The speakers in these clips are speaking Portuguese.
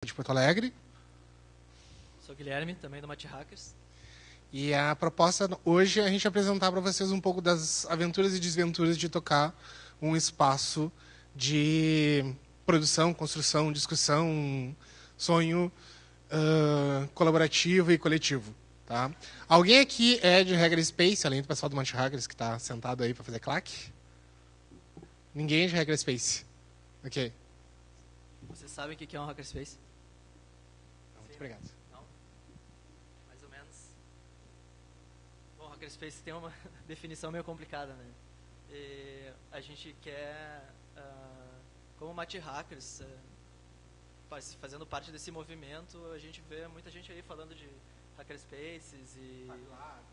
de Porto Alegre. Sou Guilherme, também do Mate Hackers. E a proposta hoje é a gente apresentar para vocês um pouco das aventuras e desventuras de tocar um espaço de produção, construção, discussão, sonho colaborativo e coletivo. Tá? Alguém aqui é de Hackerspace, além do pessoal do Mate Hackers que está sentado aí para fazer claque? Ninguém é de Hackerspace. Ok. Vocês sabem o que é um Hackerspace? Muito obrigado. Não? Mais ou menos. Bom, Hackerspace tem uma definição meio complicada, né? E a gente quer, como Mate Hackers, fazendo parte desse movimento, a gente vê muita gente aí falando de Hackerspaces e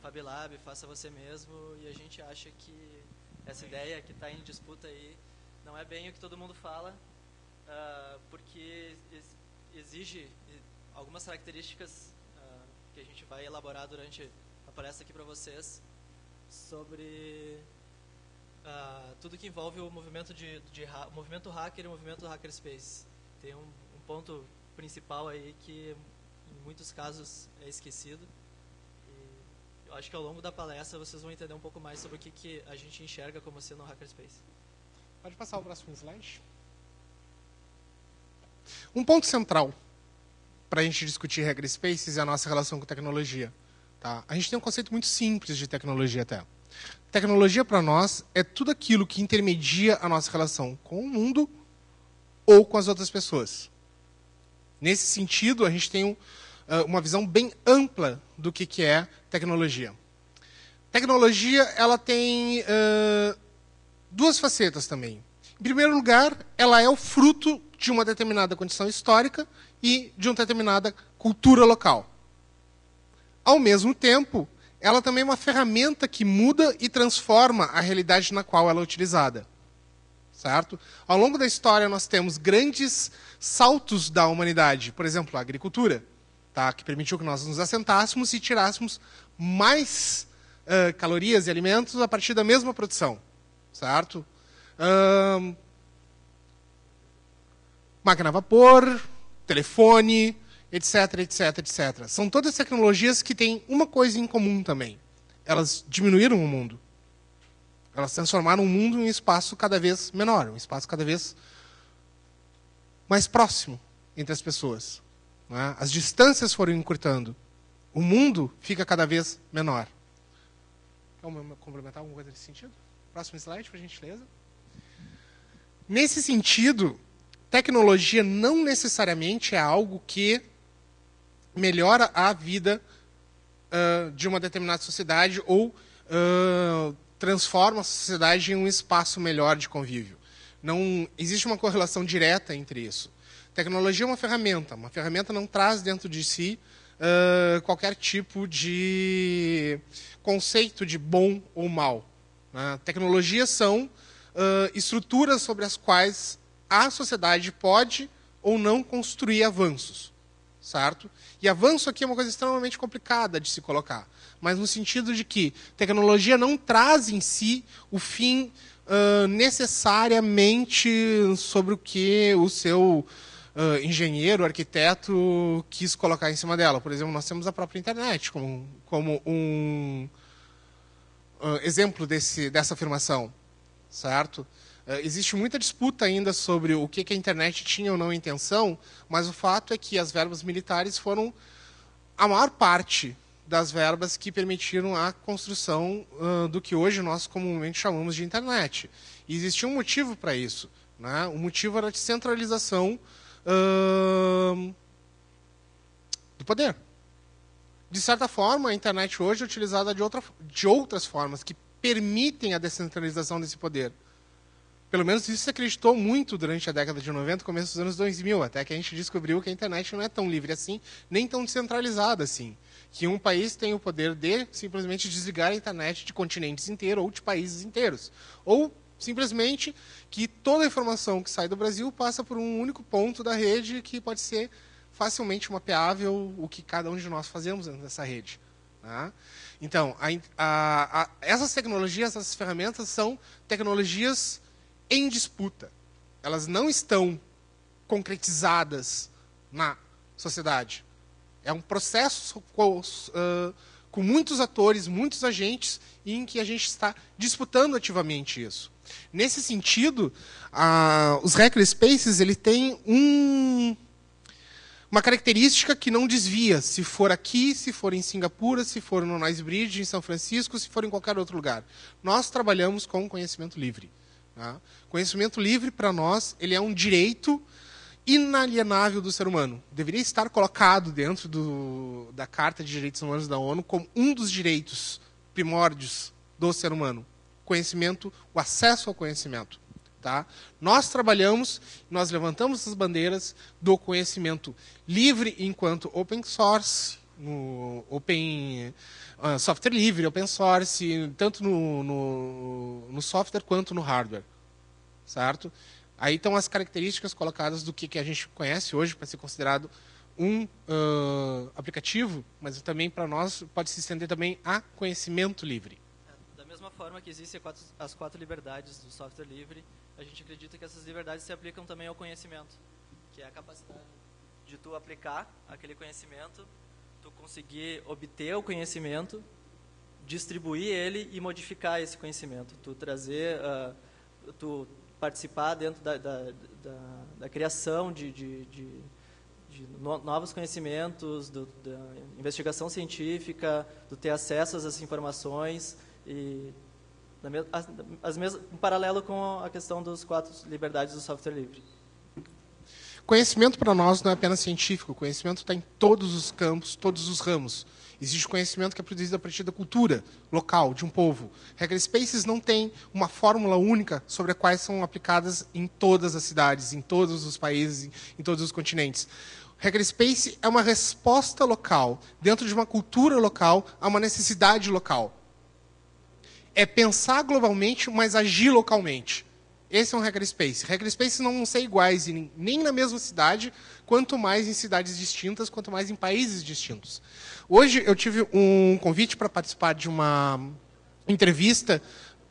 FabLab, faça você mesmo, e a gente acha que essa ideia que está em disputa aí não é bem o que todo mundo fala, porque exige algumas características que a gente vai elaborar durante a palestra aqui para vocês sobre tudo que envolve o movimento o movimento hacker e o movimento hackerspace. Tem um ponto principal aí que em muitos casos é esquecido. E eu acho que ao longo da palestra vocês vão entender um pouco mais sobre o que a gente enxerga como sendo um hackerspace. Pode passar o próximo slide. Um ponto central para a gente discutir hackerspaces é a nossa relação com tecnologia. Tá? A gente tem um conceito muito simples de tecnologia até. Tecnologia para nós é tudo aquilo que intermedia a nossa relação com o mundo ou com as outras pessoas. Nesse sentido, a gente tem uma visão bem ampla do que é tecnologia. Tecnologia ela tem duas facetas também. Em primeiro lugar, ela é o fruto de uma determinada condição histórica e de uma determinada cultura local. Ao mesmo tempo, ela também é uma ferramenta que muda e transforma a realidade na qual ela é utilizada. Certo? Ao longo da história, nós temos grandes saltos da humanidade. Por exemplo, a agricultura, tá? Que permitiu que nós nos assentássemos e tirássemos mais calorias e alimentos a partir da mesma produção. Certo? Máquina a vapor, telefone, etc, etc, etc. São todas tecnologias que têm uma coisa em comum também. Elas diminuíram o mundo. Elas transformaram o mundo em um espaço cada vez menor, um espaço cada vez mais próximo entre as pessoas. Né? As distâncias foram encurtando. O mundo fica cada vez menor. Quer complementar alguma coisa nesse sentido? Próximo slide, por gentileza. Nesse sentido, tecnologia não necessariamente é algo que melhora a vida de uma determinada sociedade ou transforma a sociedade em um espaço melhor de convívio. Não existe uma correlação direta entre isso. Tecnologia é uma ferramenta. Uma ferramenta não traz dentro de si qualquer tipo de conceito de bom ou mal. Né? Tecnologias são estruturas sobre as quais a sociedade pode ou não construir avanços. Certo? E avanço aqui é uma coisa extremamente complicada de se colocar. Mas no sentido de que tecnologia não traz em si o fim necessariamente sobre o que o seu engenheiro, arquiteto quis colocar em cima dela. Por exemplo, nós temos a própria internet como um exemplo dessa afirmação. Certo? Existe muita disputa ainda sobre o que a internet tinha ou não intenção, mas o fato é que as verbas militares foram a maior parte das verbas que permitiram a construção do que hoje nós comumente chamamos de internet. E existia um motivo para isso. Né? O motivo era de centralização do poder. De certa forma, a internet hoje é utilizada de outras formas que permitem a descentralização desse poder. Pelo menos isso se acreditou muito durante a década de 90, começo dos anos 2000, até que a gente descobriu que a internet não é tão livre assim, nem tão descentralizada assim. Que um país tem o poder de simplesmente desligar a internet de continentes inteiros ou de países inteiros. Ou, simplesmente, que toda a informação que sai do Brasil passa por um único ponto da rede que pode ser facilmente mapeável o que cada um de nós fazemos dentro dessa rede. Tá? Então, essas tecnologias, essas ferramentas são tecnologias em disputa. Elas não estão concretizadas na sociedade. É um processo com muitos atores, muitos agentes, em que a gente está disputando ativamente isso. Nesse sentido, os hackerspaces ele tem uma característica que não desvia, se for aqui, se for em Singapura, se for no Nicebridge, em São Francisco, se for em qualquer outro lugar. Nós trabalhamos com conhecimento livre. Tá? Conhecimento livre, para nós, ele é um direito inalienável do ser humano. Deveria estar colocado dentro da Carta de Direitos Humanos da ONU como um dos direitos primórdios do ser humano. Conhecimento, o acesso ao conhecimento. Tá? Nós trabalhamos, nós levantamos as bandeiras do conhecimento livre enquanto open source, software livre, open source, tanto no software quanto no hardware. Certo? Aí estão as características colocadas do que a gente conhece hoje para ser considerado um aplicativo, mas também para nós pode se estender também a conhecimento livre. Da mesma forma que existem as 4 liberdades do software livre, a gente acredita que essas liberdades se aplicam também ao conhecimento, que é a capacidade de tu aplicar aquele conhecimento, tu conseguir obter o conhecimento, distribuir ele e modificar esse conhecimento, tu trazer, tu participar dentro da criação de novos conhecimentos, da investigação científica, do ter acesso a essas informações e em paralelo com a questão das 4 liberdades do software livre. Conhecimento para nós não é apenas científico, o conhecimento está em todos os campos, todos os ramos. Existe conhecimento que é produzido a partir da cultura local, de um povo. Hackerspaces não tem uma fórmula única sobre a quais são aplicadas em todas as cidades, em todos os países, em todos os continentes. Hackerspace é uma resposta local, dentro de uma cultura local, a uma necessidade local. É pensar globalmente, mas agir localmente. Esse é um hackerspace. Hackerspaces não vão ser iguais nem na mesma cidade, quanto mais em cidades distintas, quanto mais em países distintos. Hoje eu tive um convite para participar de uma entrevista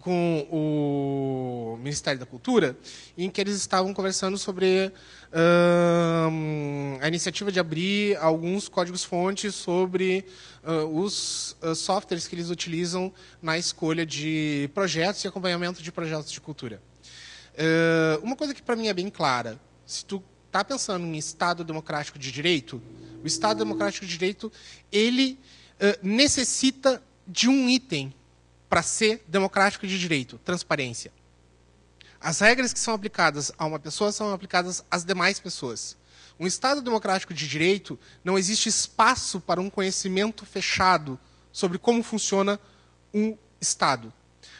com o Ministério da Cultura, em que eles estavam conversando sobre a iniciativa de abrir alguns códigos-fontes sobre os softwares que eles utilizam na escolha de projetos e acompanhamento de projetos de cultura. Uma coisa que para mim é bem clara, se tu está pensando em Estado democrático de direito, o Estado democrático de direito ele necessita de um item para ser democrático de direito, transparência. As regras que são aplicadas a uma pessoa são aplicadas às demais pessoas. Um Estado democrático de direito não existe espaço para um conhecimento fechado sobre como funciona um Estado.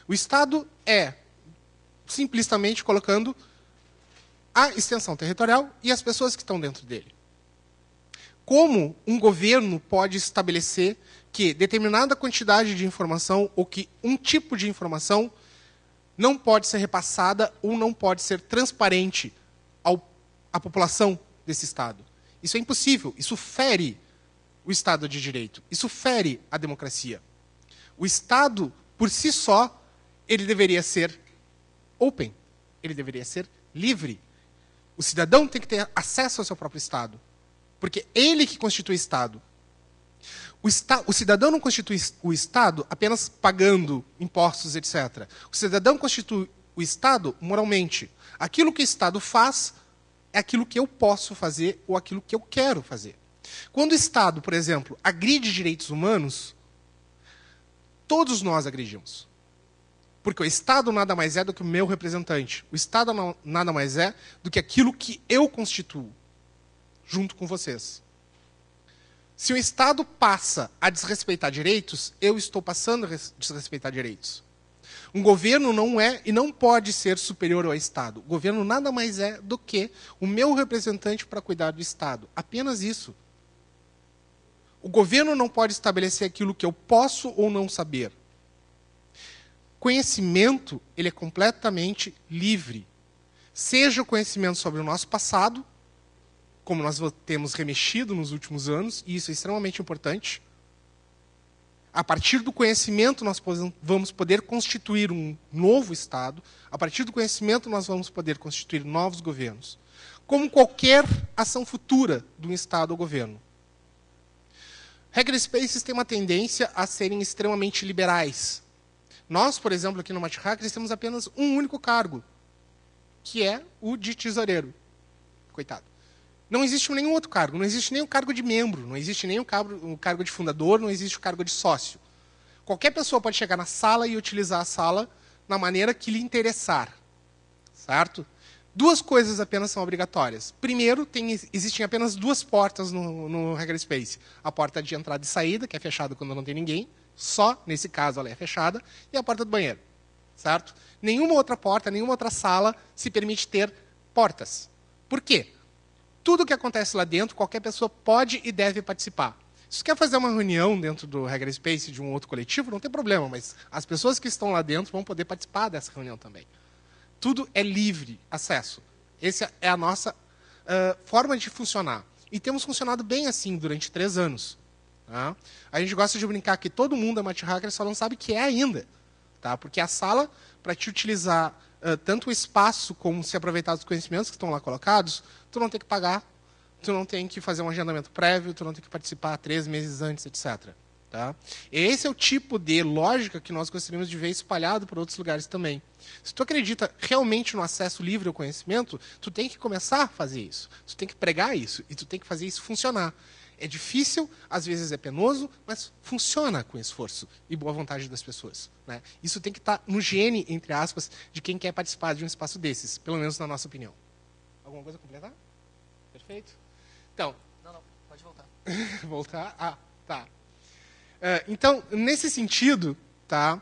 O Estado é, simplesmente colocando a extensão territorial e as pessoas que estão dentro dele. Como um governo pode estabelecer que determinada quantidade de informação ou que um tipo de informação não pode ser repassada ou não pode ser transparente à população desse Estado? Isso é impossível. Isso fere o Estado de Direito. Isso fere a democracia. O Estado, por si só, ele deveria ser open. Ele deveria ser livre. O cidadão tem que ter acesso ao seu próprio Estado. Porque ele que constitui o Estado. O cidadão não constitui o Estado apenas pagando impostos, etc. O cidadão constitui o Estado moralmente. Aquilo que o Estado faz é aquilo que eu posso fazer ou aquilo que eu quero fazer. Quando o Estado, por exemplo, agride direitos humanos, todos nós agredimos. Porque o Estado nada mais é do que o meu representante. O Estado nada mais é do que aquilo que eu constituo, junto com vocês. Se o Estado passa a desrespeitar direitos, eu estou passando a desrespeitar direitos. Um governo não é e não pode ser superior ao Estado. O governo nada mais é do que o meu representante para cuidar do Estado. Apenas isso. O governo não pode estabelecer aquilo que eu posso ou não saber. Conhecimento, ele é completamente livre. Seja o conhecimento sobre o nosso passado, como nós temos remexido nos últimos anos, e isso é extremamente importante. A partir do conhecimento, nós vamos poder constituir um novo Estado. A partir do conhecimento, nós vamos poder constituir novos governos. como qualquer ação futura do Estado ou governo. Hackerspaces têm uma tendência a serem extremamente liberais. Nós, por exemplo, aqui no MathHackers, temos apenas um único cargo, que é o de tesoureiro. Coitado. Não existe nenhum outro cargo, não existe nem o cargo de membro, não existe nem o cargo de fundador, não existe o cargo de sócio. Qualquer pessoa pode chegar na sala e utilizar a sala na maneira que lhe interessar. Certo? Duas coisas apenas são obrigatórias. Primeiro, existem apenas duas portas no Hackerspace. A porta de entrada e saída, que é fechada quando não tem ninguém. Só, nesse caso, ela é fechada. E a porta do banheiro. Certo? Nenhuma outra porta, nenhuma outra sala se permite ter portas. Por quê? Tudo o que acontece lá dentro, qualquer pessoa pode e deve participar. Se você quer fazer uma reunião dentro do Hackerspace de um outro coletivo, não tem problema, mas as pessoas que estão lá dentro vão poder participar dessa reunião também. Tudo é livre acesso. Essa é a nossa forma de funcionar. E temos funcionado bem assim durante 3 anos. Tá? A gente gosta de brincar que todo mundo é MathHacker, só não sabe o que é ainda. Tá? Porque a sala, para te utilizar tanto o espaço como se aproveitar dos conhecimentos que estão lá colocados, tu não tem que pagar, tu não tem que fazer um agendamento prévio, tu não tem que participar 3 meses antes, etc. Tá? Esse é o tipo de lógica que nós gostaríamos de ver espalhado por outros lugares também. Se tu acredita realmente no acesso livre ao conhecimento, tu tem que começar a fazer isso. Tu tem que pregar isso e tu tem que fazer isso funcionar. É difícil, às vezes é penoso, mas funciona com esforço e boa vontade das pessoas. Né? Isso tem que estar no gene, entre aspas, de quem quer participar de um espaço desses, pelo menos na nossa opinião. Alguma coisa a completar? Perfeito? Então... Não, pode voltar. Voltar? Ah, tá. Então, nesse sentido, tá,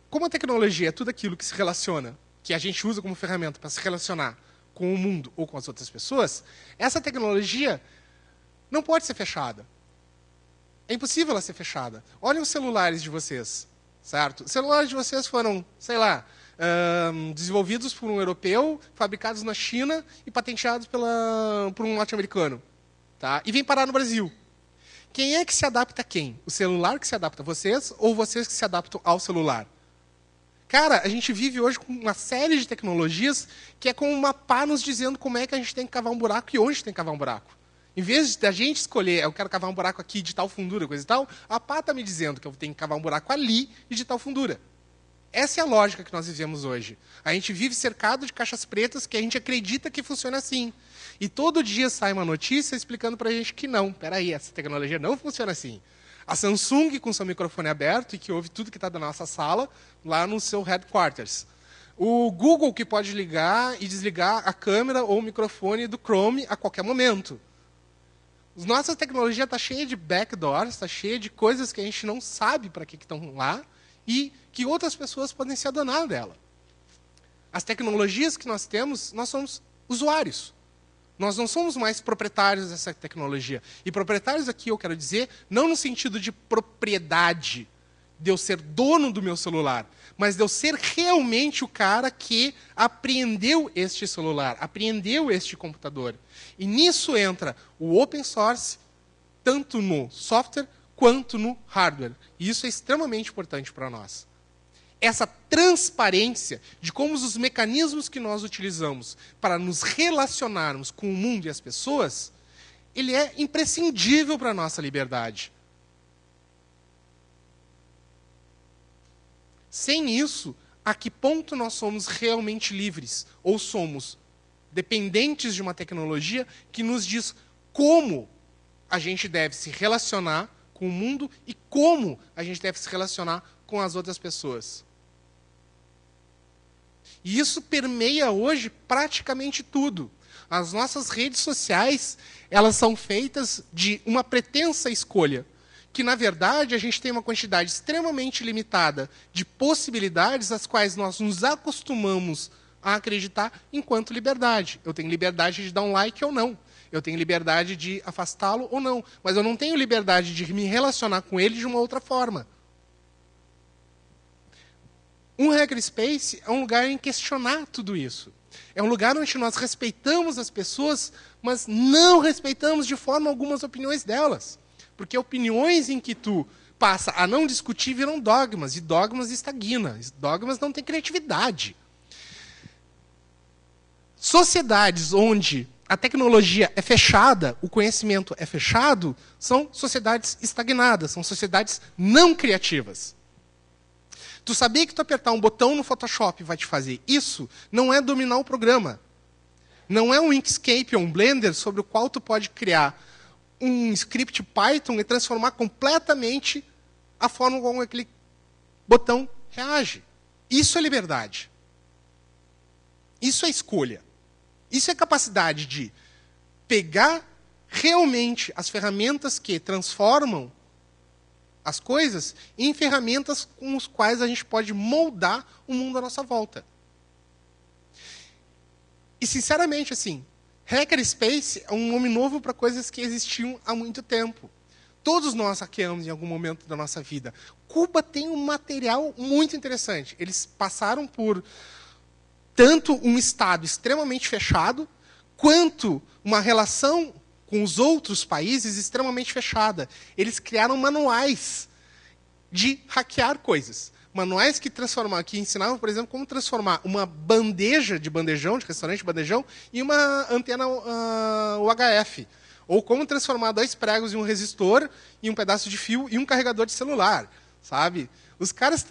como a tecnologia é tudo aquilo que se relaciona, que a gente usa como ferramenta para se relacionar com o mundo ou com as outras pessoas, essa tecnologia não pode ser fechada. É impossível ela ser fechada. Olhem os celulares de vocês, certo? Os celulares de vocês foram, sei lá, desenvolvidos por um europeu, fabricados na China e patenteados por um norte-americano. Tá? E vêm parar no Brasil. Quem é que se adapta a quem? O celular que se adapta a vocês ou vocês que se adaptam ao celular? Cara, a gente vive hoje com uma série de tecnologias que é como uma pá nos dizendo como é que a gente tem que cavar um buraco e onde tem que cavar um buraco. Em vez da gente escolher, eu quero cavar um buraco aqui de tal fundura, coisa e tal, a pá está me dizendo que eu tenho que cavar um buraco ali e de tal fundura. Essa é a lógica que nós vivemos hoje. A gente vive cercado de caixas pretas que a gente acredita que funciona assim. E todo dia sai uma notícia explicando para a gente que não. Peraí, essa tecnologia não funciona assim. A Samsung, com seu microfone aberto e que ouve tudo que está da nossa sala, lá no seu headquarters. O Google, que pode ligar e desligar a câmera ou o microfone do Chrome a qualquer momento. Nossa tecnologia está cheia de backdoors, está cheia de coisas que a gente não sabe para que estão lá e que outras pessoas podem se adonar dela. As tecnologias que nós temos, nós somos usuários. Nós não somos mais proprietários dessa tecnologia. E proprietários aqui eu quero dizer, não no sentido de propriedade, de eu ser dono do meu celular, mas de eu ser realmente o cara que apreendeu este celular, apreendeu este computador. E nisso entra o open source, tanto no software quanto no hardware. E isso é extremamente importante para nós. Essa transparência de como os mecanismos que nós utilizamos para nos relacionarmos com o mundo e as pessoas, ele é imprescindível para a nossa liberdade. Sem isso, a que ponto nós somos realmente livres? Ou somos dependentes de uma tecnologia que nos diz como a gente deve se relacionar com o mundo e como a gente deve se relacionar com as outras pessoas? E isso permeia hoje praticamente tudo. As nossas redes sociais, elas são feitas de uma pretensa escolha, que, na verdade, a gente tem uma quantidade extremamente limitada de possibilidades às quais nós nos acostumamos a acreditar enquanto liberdade. Eu tenho liberdade de dar um like ou não. Eu tenho liberdade de afastá-lo ou não. Mas eu não tenho liberdade de me relacionar com ele de uma outra forma. Um hackerspace é um lugar em questionar tudo isso. É um lugar onde nós respeitamos as pessoas, mas não respeitamos de forma alguma as opiniões delas. Porque opiniões em que tu passa a não discutir viram dogmas, e dogmas estagnam. Dogmas não têm criatividade. Sociedades onde a tecnologia é fechada, o conhecimento é fechado, são sociedades estagnadas, são sociedades não criativas. Tu sabia que tu apertar um botão no Photoshop vai te fazer isso? Não é dominar o programa. Não é um Inkscape ou um Blender sobre o qual tu pode criar um script Python e transformar completamente a forma como aquele botão reage. Isso é liberdade. Isso é escolha. Isso é capacidade de pegar realmente as ferramentas que transformam as coisas em ferramentas com as quais a gente pode moldar o mundo à nossa volta. E, sinceramente, assim, hackerspace é um nome novo para coisas que existiam há muito tempo. Todos nós hackeamos em algum momento da nossa vida. Cuba tem um material muito interessante. Eles passaram por tanto um Estado extremamente fechado, quanto uma relação com os outros países extremamente fechada. Eles criaram manuais de hackear coisas. Manuais que ensinavam, por exemplo, como transformar uma bandeja de bandejão, de restaurante de bandejão, em uma antena UHF. Ou como transformar 2 pregos em um resistor, em um pedaço de fio e um carregador de celular. Sabe? Os caras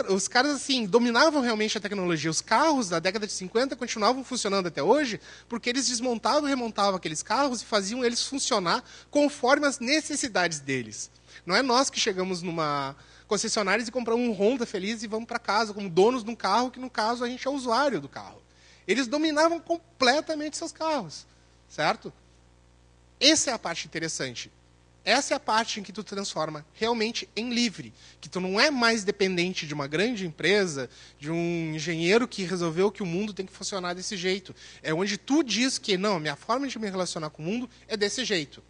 assim, dominavam realmente a tecnologia. Os carros da década de 50 continuavam funcionando até hoje, porque eles desmontavam e remontavam aqueles carros e faziam eles funcionar conforme as necessidades deles. Não é nós que chegamos numa concessionária e compramos um Honda feliz e vamos para casa como donos de um carro, que no caso a gente é usuário do carro. Eles dominavam completamente seus carros. Certo? Essa é a parte interessante. Essa é a parte em que tu transforma realmente em livre, que tu não é mais dependente de uma grande empresa, de um engenheiro que resolveu que o mundo tem que funcionar desse jeito. É onde tu diz que, não, minha forma de me relacionar com o mundo é desse jeito.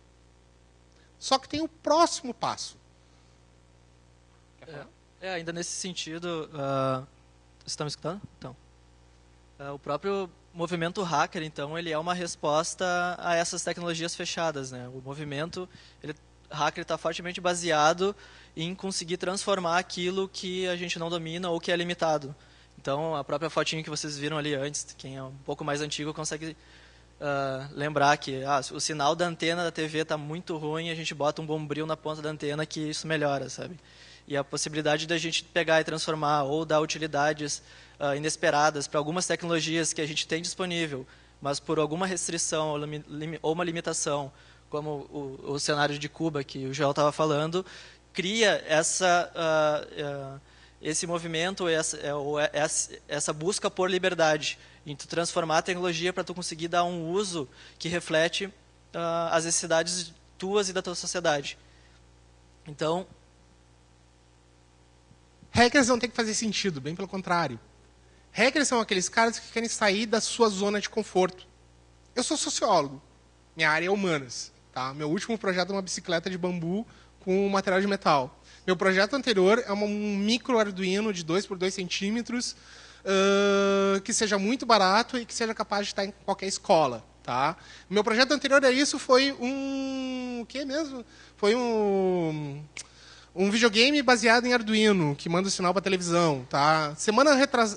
Só que tem o próximo passo. Ainda nesse sentido, você está me escutando? Então, o próprio movimento hacker, então, ele é uma resposta a essas tecnologias fechadas, né? O movimento hacker está fortemente baseado em conseguir transformar aquilo que a gente não domina ou que é limitado. Então, a própria fotinho que vocês viram ali antes, quem é um pouco mais antigo consegue lembrar que o sinal da antena da TV está muito ruim, a gente bota um bombril na ponta da antena que isso melhora, sabe? E a possibilidade da gente pegar e transformar ou dar utilidades inesperadas para algumas tecnologias que a gente tem disponível, mas por alguma restrição ou uma limitação, como o cenário de Cuba que o Joel estava falando, cria esse movimento, essa busca por liberdade, em tu transformar a tecnologia para tu conseguir dar um uso que reflete as necessidades tuas e da tua sociedade. Então, hackers não tem que fazer sentido, bem pelo contrário. Hackers são aqueles caras que querem sair da sua zona de conforto. Eu sou sociólogo, minha área é humanas. Tá? Meu último projeto é uma bicicleta de bambu com material de metal. Meu projeto anterior é um micro Arduino de 2 por 2 centímetros, que seja muito barato e que seja capaz de estar em qualquer escola. Tá? Meu projeto anterior a isso foi o que mesmo? Foi um videogame baseado em Arduino, que manda o sinal para televisão. Tá?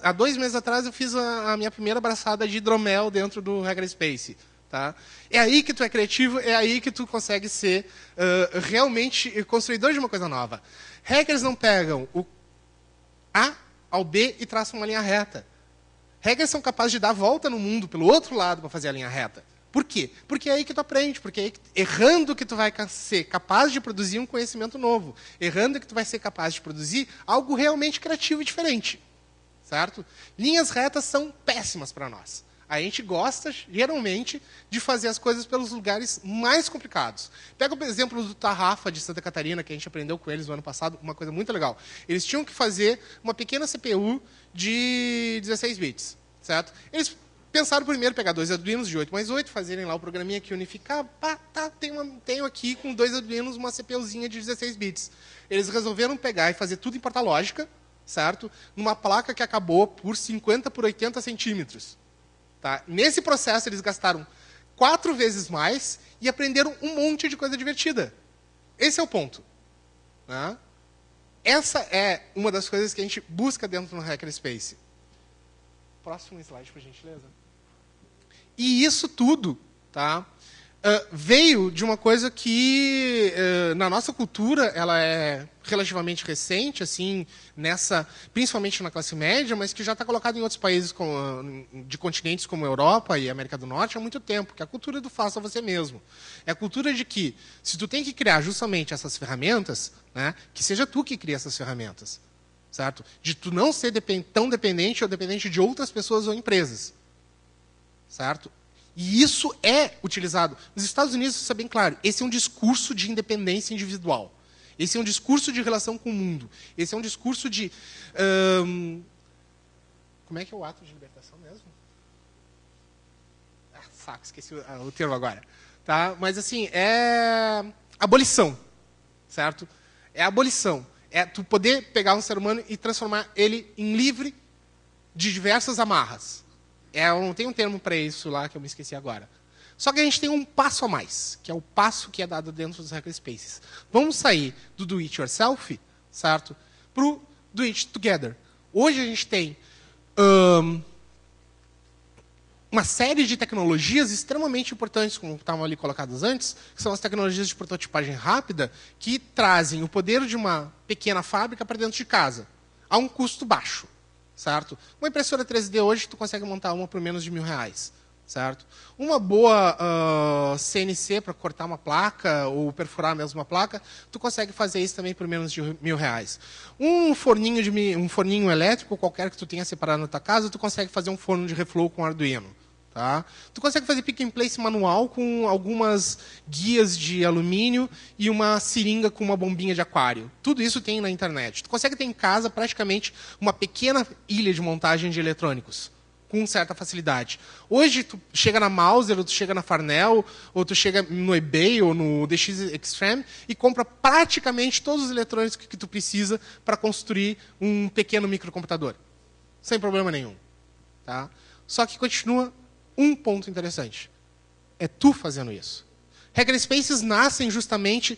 Há 2 meses atrás, eu fiz a minha primeira abraçada de hidromel dentro do Hackerspace. Tá? É aí que tu é criativo, é aí que tu consegue ser realmente construidor de uma coisa nova. Hackers não pegam o A ao B e traçam uma linha reta. Hackers são capazes de dar a volta no mundo pelo outro lado para fazer a linha reta. Por quê? Porque é aí que tu aprende, porque é aí errando que tu vai ser capaz de produzir um conhecimento novo, errando que tu vai ser capaz de produzir algo realmente criativo e diferente. Certo? Linhas retas são péssimas para nós. A gente gosta, geralmente, de fazer as coisas pelos lugares mais complicados. Pega o exemplo do Tarrafa, de Santa Catarina, que a gente aprendeu com eles no ano passado, uma coisa muito legal. Eles tinham que fazer uma pequena CPU de 16 bits. Certo? Eles pensaram primeiro pegar 2 Arduinos de 8x8, fazerem lá o programinha que unificar. Tenho aqui com 2 Arduinos uma CPUzinha de 16 bits. Eles resolveram pegar e fazer tudo em porta lógica, certo? Numa placa que acabou por 50 por 80 centímetros. Tá? Nesse processo, eles gastaram 4 vezes mais e aprenderam um monte de coisa divertida. Esse é o ponto. Né? Essa é uma das coisas que a gente busca dentro do Hackerspace. Próximo slide, por gentileza. E isso tudo, tá, veio de uma coisa que, na nossa cultura, ela é relativamente recente, assim, principalmente na classe média, mas que já está colocada em outros países de continentes como a Europa e a América do Norte há muito tempo, que é a cultura do faça você mesmo. É a cultura de que, se tu tem que criar justamente essas ferramentas, né, que seja tu que cria essas ferramentas, certo? De tu não ser tão dependente ou dependente de outras pessoas ou empresas, certo? E isso é utilizado. Nos Estados Unidos, isso é bem claro. Esse é um discurso de independência individual. Esse é um discurso de relação com o mundo. Esse é um discurso de... como é que é o ato de libertação mesmo? Ah, saco, esqueci o termo agora. Tá? Mas, assim, é abolição. Certo? É abolição. É tu poder pegar um ser humano e transformar ele em livre de diversas amarras. Tem um termo para isso lá que eu me esqueci agora. Só que a gente tem um passo a mais, que é o passo que é dado dentro dos hackerspaces. Vamos sair do do it yourself, certo? Para o do it together. Hoje a gente tem uma série de tecnologias extremamente importantes, como estavam ali colocadas antes, que são as tecnologias de prototipagem rápida, que trazem o poder de uma pequena fábrica para dentro de casa, a um custo baixo. Certo? Uma impressora 3D hoje, tu consegue montar uma por menos de R$1.000. Certo? Uma boa CNC para cortar uma placa ou perfurar a mesma placa, tu consegue fazer isso também por menos de R$1.000. Um forninho elétrico qualquer que tu tenha separado na tua casa, tu consegue fazer um forno de reflow com Arduino. Tá? Tu consegue fazer pick and place manual com algumas guias de alumínio e uma seringa com uma bombinha de aquário. Tudo isso tem na internet. Tu consegue ter em casa praticamente uma pequena ilha de montagem de eletrônicos, com certa facilidade. Hoje, tu chega na Mouser, ou tu chega na Farnell, ou tu chega no eBay ou no DX Extreme e compra praticamente todos os eletrônicos que tu precisa para construir um pequeno microcomputador. Sem problema nenhum. Tá? Só que continua um ponto interessante. É tu fazendo isso. Hackerspaces nascem justamente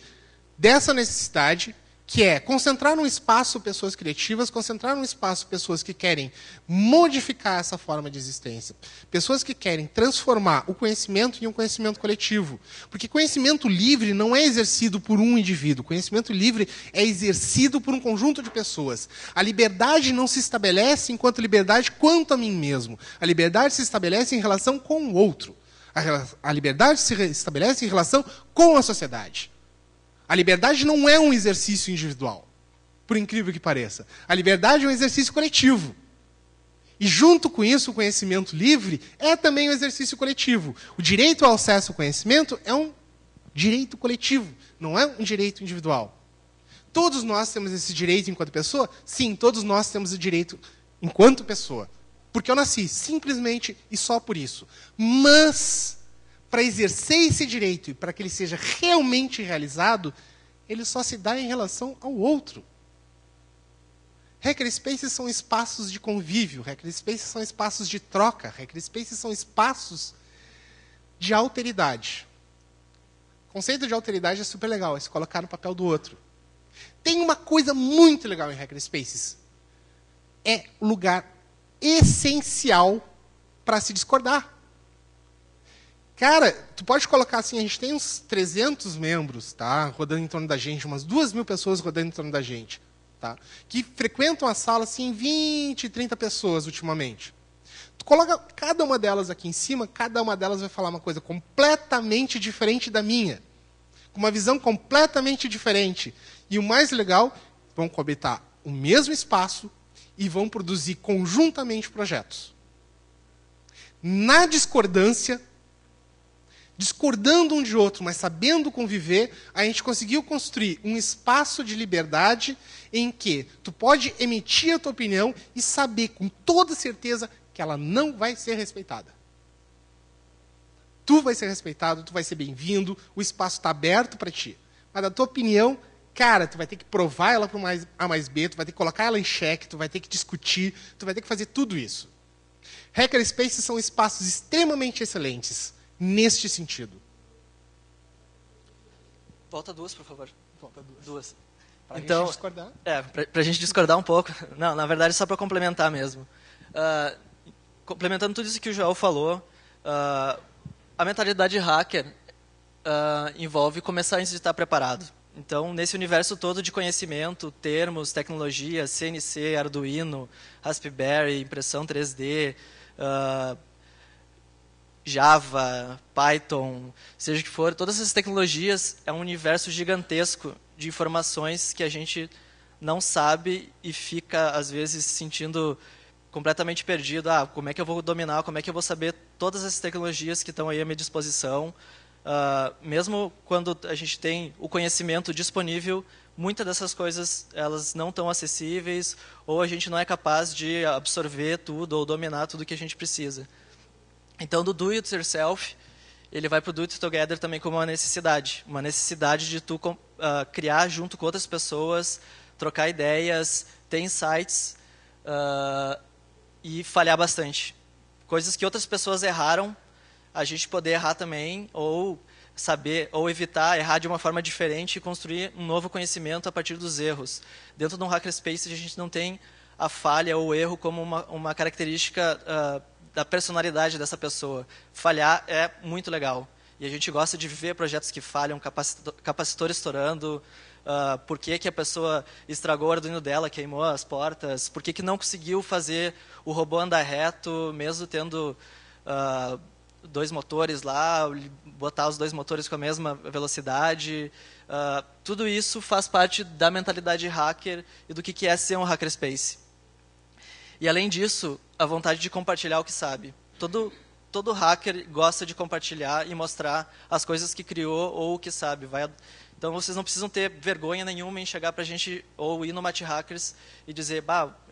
dessa necessidade, que é concentrar num espaço pessoas criativas, concentrar num espaço pessoas que querem modificar essa forma de existência. Pessoas que querem transformar o conhecimento em um conhecimento coletivo. Porque conhecimento livre não é exercido por um indivíduo. Conhecimento livre é exercido por um conjunto de pessoas. A liberdade não se estabelece enquanto liberdade quanto a mim mesmo. A liberdade se estabelece em relação com o outro. A liberdade se estabelece em relação com a sociedade. A liberdade não é um exercício individual, por incrível que pareça. A liberdade é um exercício coletivo. E, junto com isso, o conhecimento livre é também um exercício coletivo. O direito ao acesso ao conhecimento é um direito coletivo, não é um direito individual. Todos nós temos esse direito enquanto pessoa? Sim, todos nós temos o direito enquanto pessoa. Porque eu nasci, simplesmente e só por isso. Mas, para exercer esse direito e para que ele seja realmente realizado, ele só se dá em relação ao outro. Hackerspaces são espaços de convívio, hackerspaces são espaços de troca, hackerspaces são espaços de alteridade. O conceito de alteridade é super legal, é se colocar no papel do outro. Tem uma coisa muito legal em hackerspaces. É o lugar essencial para se discordar. Cara, tu pode colocar assim, a gente tem uns 300 membros, tá, rodando em torno da gente, umas 2.000 pessoas rodando em torno da gente, tá, que frequentam a sala assim, 20, 30 pessoas ultimamente. Tu coloca cada uma delas aqui em cima, cada uma delas vai falar uma coisa completamente diferente da minha, com uma visão completamente diferente. E o mais legal, vão coabitar o mesmo espaço e vão produzir conjuntamente projetos. Na discordância, discordando um de outro, mas sabendo conviver, a gente conseguiu construir um espaço de liberdade em que tu pode emitir a tua opinião e saber com toda certeza que ela não vai ser respeitada. Tu vai ser respeitado, tu vai ser bem-vindo, o espaço está aberto para ti. Mas a tua opinião, cara, tu vai ter que provar ela para A mais B, tu vai ter que colocar ela em xeque, tu vai ter que discutir, tu vai ter que fazer tudo isso. Hackerspaces são espaços extremamente excelentes neste sentido. Volta duas, por favor. Volta duas. Para então, gente discordar? Para a gente discordar um pouco. Não, na verdade, só para complementar mesmo. Complementando tudo isso que o Joel falou, A mentalidade hacker envolve começar antes de estar preparado. Então, nesse universo todo de conhecimento, termos, tecnologias, CNC, Arduino, Raspberry, impressão 3D, Java, Python, seja o que for, todas essas tecnologias é um universo gigantesco de informações que a gente não sabe e fica, às vezes, se sentindo completamente perdido. Como é que eu vou dominar, como é que eu vou saber todas essas tecnologias que estão aí à minha disposição? Mesmo quando a gente tem o conhecimento disponível, muitas dessas coisas elas não estão acessíveis, ou a gente não é capaz de absorver tudo ou dominar tudo que a gente precisa. Então, do do it yourself, ele vai para o do it together também como uma necessidade de tu criar junto com outras pessoas, trocar ideias, ter insights e falhar bastante. Coisas que outras pessoas erraram, a gente poder errar também, ou saber, ou evitar errar de uma forma diferente e construir um novo conhecimento a partir dos erros. Dentro de um hackerspace, a gente não tem a falha ou o erro como uma característica da personalidade dessa pessoa. Falhar é muito legal. E a gente gosta de ver projetos que falham, capacitor estourando, por que a pessoa estragou o Arduino dela, queimou as portas, por que não conseguiu fazer o robô andar reto, mesmo tendo 2 motores lá, botar os 2 motores com a mesma velocidade. Tudo isso faz parte da mentalidade hacker e do que é ser um hackerspace. E, além disso, a vontade de compartilhar o que sabe. Todo hacker gosta de compartilhar e mostrar as coisas que criou ou o que sabe. Então, vocês não precisam ter vergonha nenhuma em chegar para a gente ou ir no MathHackers e dizer,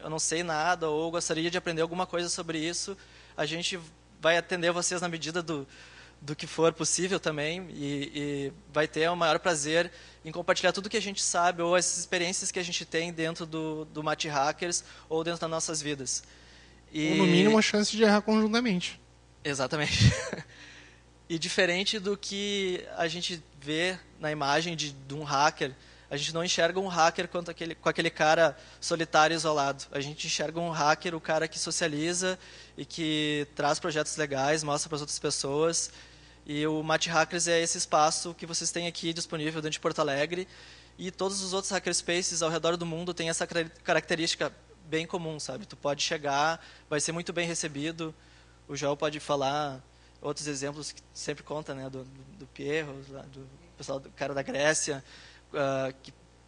eu não sei nada ou gostaria de aprender alguma coisa sobre isso. A gente vai atender vocês na medida do que for possível também e vai ter o maior prazer em compartilhar tudo que a gente sabe ou as experiências que a gente tem dentro do MathHackers ou dentro das nossas vidas. Ou, no mínimo, a chance de errar conjuntamente. Exatamente. E diferente do que a gente vê na imagem de um hacker, a gente não enxerga um hacker com aquele cara solitário e isolado. A gente enxerga um hacker, o cara que socializa e que traz projetos legais, mostra para as outras pessoas. E o MathHackers é esse espaço que vocês têm aqui disponível dentro de Porto Alegre. E todos os outros hackerspaces ao redor do mundo têm essa característica bem comum, sabe? Tu pode chegar, vai ser muito bem recebido. O João pode falar outros exemplos que sempre conta, né? Do Pierro, do pessoal, do cara da Grécia.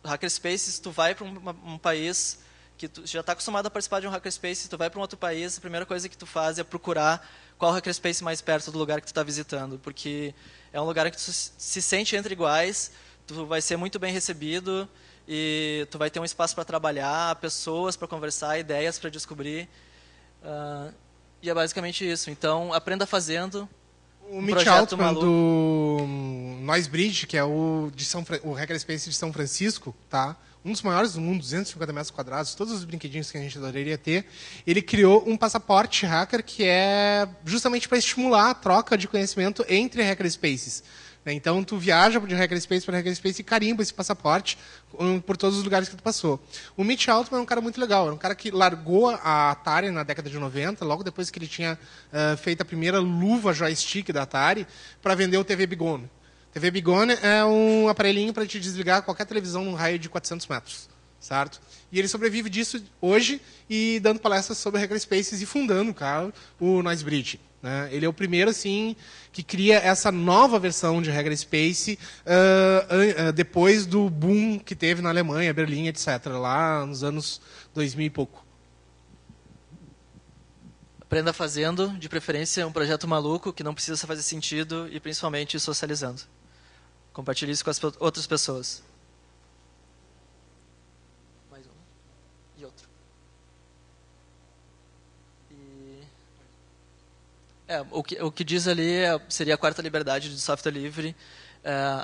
Hackerspaces, tu vai para um país que tu já está acostumado a participar de um hackerspace, tu vai para um outro país, a primeira coisa que tu faz é procurar qual hackerspace mais perto do lugar que tu está visitando, porque é um lugar que tu se sente entre iguais, tu vai ser muito bem recebido e tu vai ter um espaço para trabalhar, pessoas para conversar, ideias para descobrir. E é basicamente isso. Então, aprenda fazendo. O Mitch Altman do Noisebridge, que é o hackerspace de São Francisco, tá? Um dos maiores do mundo, 250 metros quadrados, todos os brinquedinhos que a gente adoraria ter, ele criou um passaporte hacker que é justamente para estimular a troca de conhecimento entre hackerspaces. Então, tu viaja de hackerspace para hackerspace e carimba esse passaporte por todos os lugares que tu passou. O Mitch Altman é um cara muito legal. É um cara que largou a Atari na década de 90, logo depois que ele tinha feito a primeira luva joystick da Atari, para vender o TV Bigone. TV Bigone é um aparelhinho para te desligar qualquer televisão num raio de 400 metros. Certo? E ele sobrevive disso hoje e dando palestras sobre hackerspaces e fundando o Noisebridge. Né? Ele é o primeiro assim, que cria essa nova versão de hackerspace depois do boom que teve na Alemanha, Berlim, etc., lá nos anos 2000 e pouco. Aprenda fazendo, de preferência um projeto maluco que não precisa fazer sentido e principalmente socializando. Compartilhe isso com as outras pessoas. Mais um. E outro. O que diz ali seria a quarta liberdade de software livre,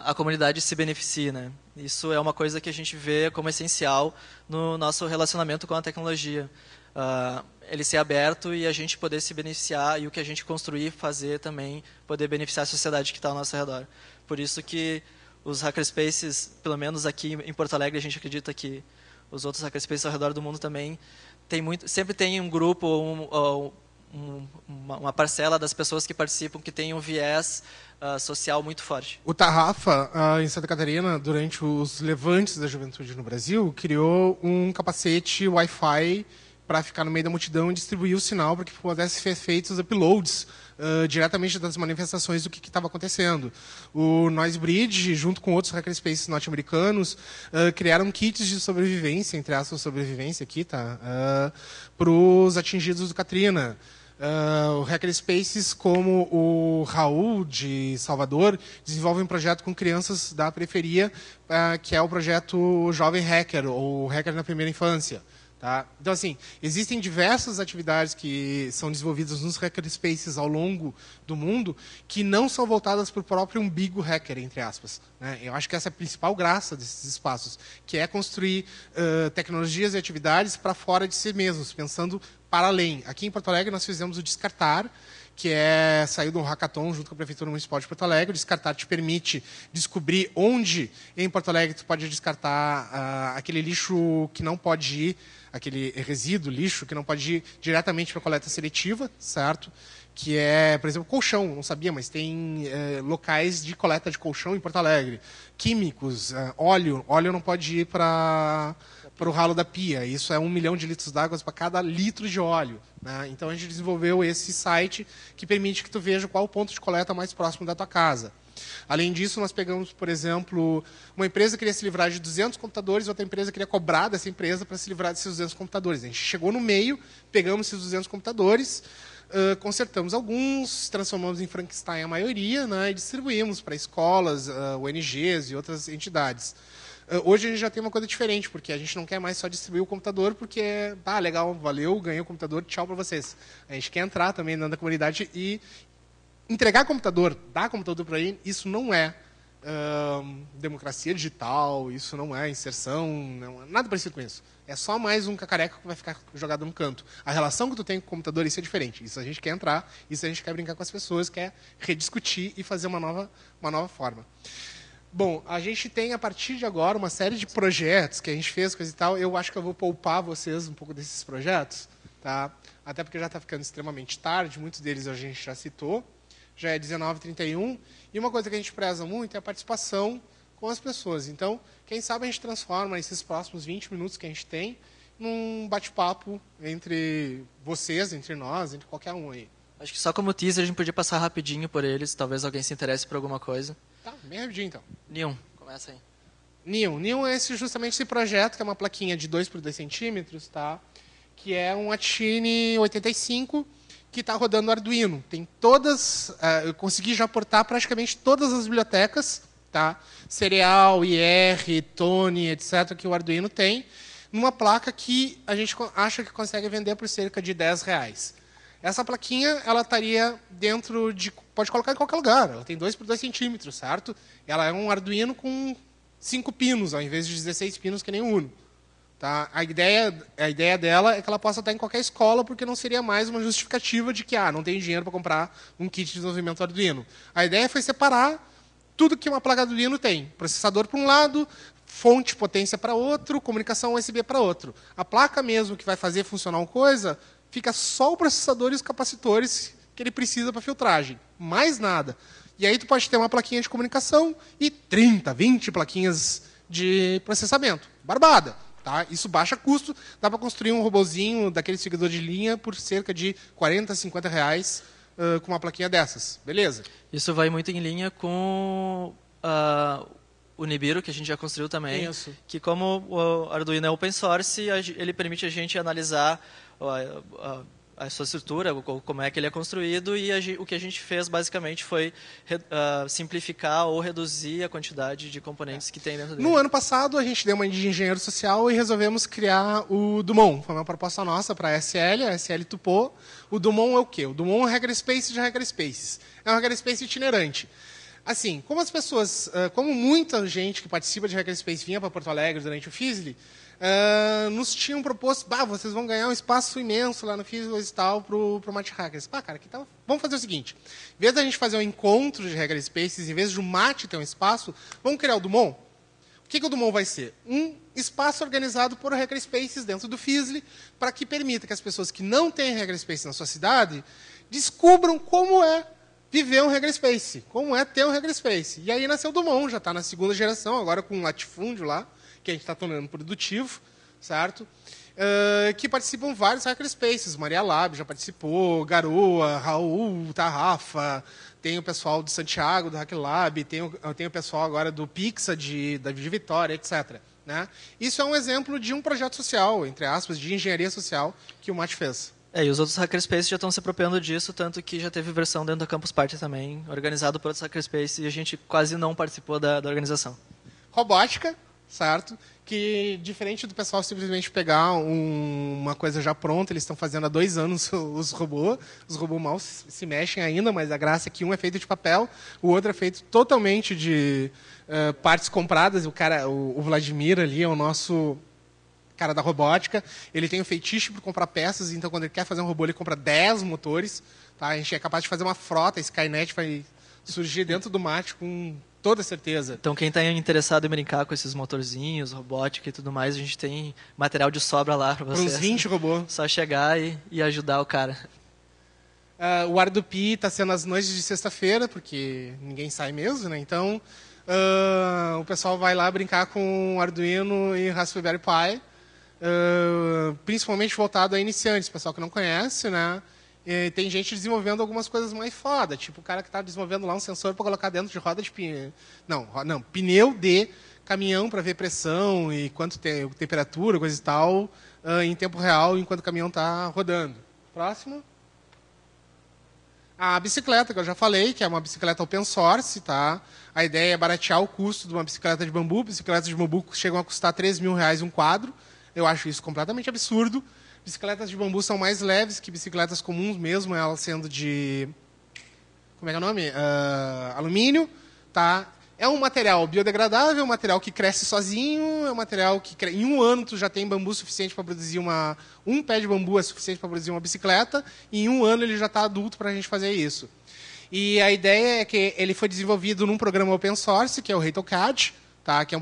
a comunidade se beneficia, né? Isso é uma coisa que a gente vê como essencial no nosso relacionamento com a tecnologia. Ele ser aberto e a gente poder se beneficiar e o que a gente construir, fazer também, poder beneficiar a sociedade que está ao nosso redor. Por isso que os hackerspaces, pelo menos aqui em Porto Alegre, a gente acredita que os outros hackerspaces ao redor do mundo também, sempre tem um grupo ou uma parcela das pessoas que participam que tem um viés social muito forte. O Tarrafa, em Santa Catarina, durante os levantes da juventude no Brasil, criou um capacete Wi-Fi para ficar no meio da multidão e distribuir o sinal para que pudesse ser feitos os uploads diretamente das manifestações do que estava acontecendo. O Noise Bridge, junto com outros hackerspaces norte-americanos, criaram kits de sobrevivência, entre aspas, sobrevivência aqui, tá? Para os atingidos do Katrina. O Hackerspaces, como o Raul, de Salvador, desenvolve um projeto com crianças da periferia, que é o projeto Jovem Hacker, ou Hacker na Primeira Infância. Tá? Então, assim, existem diversas atividades que são desenvolvidas nos hackerspaces ao longo do mundo que não são voltadas para o próprio umbigo hacker, entre aspas. Né? Eu acho que essa é a principal graça desses espaços, que é construir tecnologias e atividades para fora de si mesmos, pensando para além. Aqui em Porto Alegre nós fizemos o Descartar, que saiu do hackathon junto com a Prefeitura Municipal de Porto Alegre. O Descartar te permite descobrir onde em Porto Alegre tu pode descartar aquele lixo que não pode ir, aquele resíduo, lixo, que não pode ir diretamente para a coleta seletiva, certo? Que é, por exemplo, colchão, não sabia, mas tem locais de coleta de colchão em Porto Alegre. Químicos, óleo não pode ir para o ralo da pia. Isso é 1 milhão de litros d'água para cada litro de óleo. Né? Então, a gente desenvolveu esse site que permite que tu veja qual o ponto de coleta mais próximo da tua casa. Além disso, nós pegamos, por exemplo, uma empresa queria se livrar de 200 computadores, outra empresa queria cobrar dessa empresa para se livrar desses 200 computadores. A gente chegou no meio, pegamos esses 200 computadores, consertamos alguns, transformamos em Frankenstein a maioria, né, e distribuímos para escolas, ONGs e outras entidades. Hoje a gente já tem uma coisa diferente, porque a gente não quer mais só distribuir o computador, porque, legal, valeu, ganhei o computador, tchau para vocês. A gente quer entrar também dentro da comunidade e entregar computador, dar computador para ele, isso não é democracia digital, isso não é inserção, não, nada parecido com isso. É só mais um cacareco que vai ficar jogado no canto. A relação que tu tem com o computador, isso é diferente. Isso a gente quer entrar, isso a gente quer brincar com as pessoas, quer rediscutir e fazer uma nova forma. Bom, a gente tem, a partir de agora, uma série de projetos que a gente fez, coisa e tal. Eu acho que eu vou poupar vocês um pouco desses projetos, tá? Até porque já está ficando extremamente tarde, muitos deles a gente já citou. Já é 19h31. E uma coisa que a gente preza muito é a participação com as pessoas. Então, quem sabe a gente transforma esses próximos 20 minutos que a gente tem num bate-papo entre vocês, entre nós, entre qualquer um aí. Acho que só como teaser a gente podia passar rapidinho por eles, talvez alguém se interesse por alguma coisa. Tá, bem rapidinho então. Neon, começa aí. Neon é justamente esse projeto, que é uma plaquinha de 2 por 2 centímetros, tá? Que é um Atine 85, que está rodando no Arduino. Tem todas, eu consegui já portar praticamente todas as bibliotecas, tá? Cereal, IR, Tony, etc., que o Arduino tem, numa placa que a gente acha que consegue vender por cerca de R$10. Essa plaquinha, ela estaria dentro de... Pode colocar em qualquer lugar. Ela tem 2 por 2 centímetros, certo? Ela é um Arduino com 5 pinos, ao invés de 16 pinos, que nem o Uno. Tá? A ideia dela é que ela possa estar em qualquer escola, porque não seria mais uma justificativa de que não tem dinheiro para comprar um kit de desenvolvimento Arduino. A ideia foi separar tudo que uma placa Arduino tem. Processador para um lado, fonte, potência para outro, comunicação USB para outro. A placa mesmo que vai fazer funcionar uma coisa, fica só o processador e os capacitores que ele precisa para filtragem. Mais nada. E aí tu pode ter uma plaquinha de comunicação e 30, 20 plaquinhas de processamento. Barbada. Tá? Isso baixa custo. Dá para construir um robozinho daquele seguidor de linha por cerca de R$40, R$50 com uma plaquinha dessas. Beleza? Isso vai muito em linha com o Nibiru, que a gente já construiu também. Isso. Que como o Arduino é open source, ele permite a gente analisar a sua estrutura, como é que ele é construído, e o que a gente fez basicamente foi simplificar ou reduzir a quantidade de componentes que tem dentro dele. No ano passado, a gente deu uma de engenheiro social e resolvemos criar o Dumont. Foi uma proposta nossa para a SL topou. O Dumont é o quê? O Dumont é um hackerspace de hackerspaces. É um hackerspace itinerante. Assim, como as pessoas, como muita gente que participa de hackerspace vinha para Porto Alegre durante o FISLI, nos tinham proposto, vocês vão ganhar um espaço imenso lá no FISLI e tal pro Mate Hackers. Cara, que tal? Vamos fazer o seguinte, em vez da gente fazer um encontro de hackerspaces, em vez de o Mate ter um espaço, vamos criar o Dumont. O que o Dumont vai ser? Um espaço organizado por hackerspaces dentro do Fizzly, para que permita que as pessoas que não têm hackerspace na sua cidade descubram como é viver um hackerspace, como é ter um hackerspace. E aí nasceu o Dumont, já está na segunda geração, agora com um latifúndio lá, que a gente está tornando produtivo, certo? Que participam vários hackerspaces. Maria Lab já participou, Garoa, Raul, Tarrafa, tem o pessoal de Santiago, do Hack Lab, tem o pessoal agora do Pixa, da Vitória, etc. Né? Isso é um exemplo de um projeto social, entre aspas, de engenharia social, que o Mate fez. E os outros hackerspaces já estão se apropriando disso, tanto que já teve versão dentro da Campus Party também, organizado por outros hackerspaces, e a gente quase não participou da organização. Robótica, certo? Que, diferente do pessoal simplesmente pegar uma coisa já pronta, eles estão fazendo há 2 anos os robôs mal se mexem ainda, mas a graça é que um é feito de papel, o outro é feito totalmente de partes compradas. O Vladimir ali é o nosso cara da robótica, ele tem o feitiço por comprar peças, então quando ele quer fazer um robô, ele compra 10 motores, tá? A gente é capaz de fazer uma frota, a Skynet vai surgir dentro do Mate com toda certeza. Então, quem está interessado em brincar com esses motorzinhos, robótica e tudo mais, a gente tem material de sobra lá para vocês. Uns 20 robôs. Só chegar e ajudar o cara. O Ardupi está sendo as noites de sexta-feira, porque ninguém sai mesmo, né? Então, o pessoal vai lá brincar com Arduino e Raspberry Pi, principalmente voltado a iniciantes, pessoal que não conhece, né? E tem gente desenvolvendo algumas coisas mais foda, tipo o cara que está desenvolvendo lá um sensor para colocar dentro de roda de pneu. Não, pneu de caminhão para ver pressão e quanto tem temperatura, coisa e tal, em tempo real, enquanto o caminhão está rodando. Próximo. A bicicleta, que eu já falei, que é uma bicicleta open source, tá? A ideia é baratear o custo de uma bicicleta de bambu. Bicicletas de bambu chegam a custar R$3.000 um quadro. Eu acho isso completamente absurdo. Bicicletas de bambu são mais leves que bicicletas comuns, mesmo elas sendo de... Como é que é o nome? Alumínio. Tá? É um material biodegradável, um material que cresce sozinho, é um material que em 1 ano tu já tem bambu suficiente para produzir um pé de bambu é suficiente para produzir uma bicicleta, e em 1 ano ele já está adulto para a gente fazer isso. E a ideia é que ele foi desenvolvido num programa open source, que é o RateCAD, tá? Que é